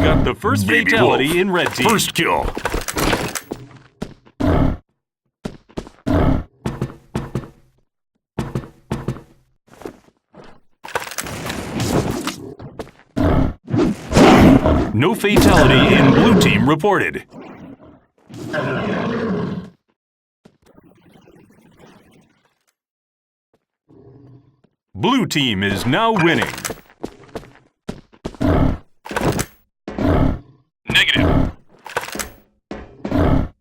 got the first Baby fatality wolf. in red team. First kill. No fatality in blue team reported. Blue team is now winning. Negative.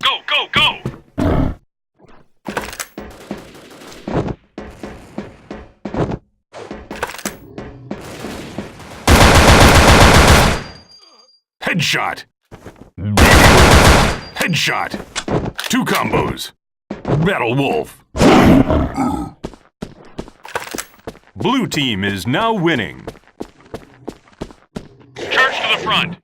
Go, go, go! Headshot. Headshot. 2 combos. Battle Wolf. Blue team is now winning. Charge to the front.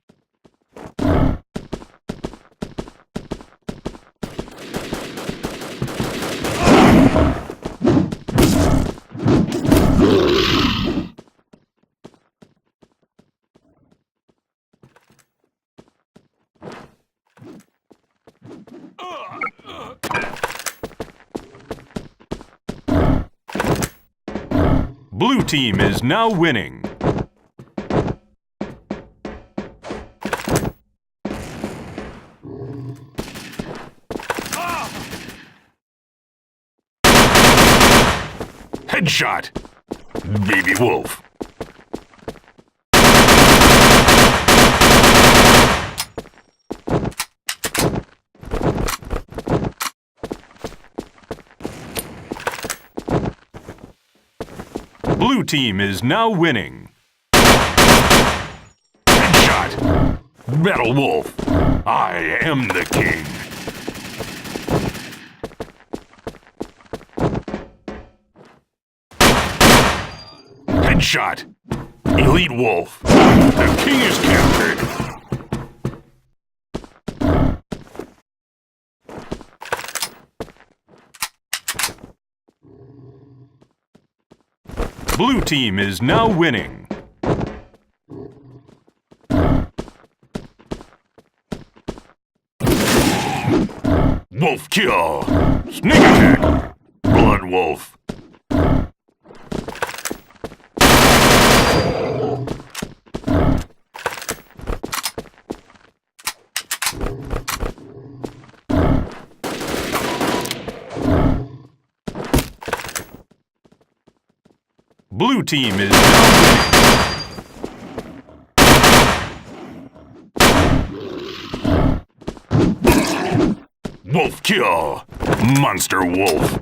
Blue team is now winning. Headshot. Baby Wolf. Blue team is now winning. Headshot. Battle Wolf. I am the king. Headshot. Elite Wolf. The king is captured. Blue team is now winning. Wolf kill. Sneak attack. Blood Wolf. Blue team is now Wolf kill. Monster Wolf.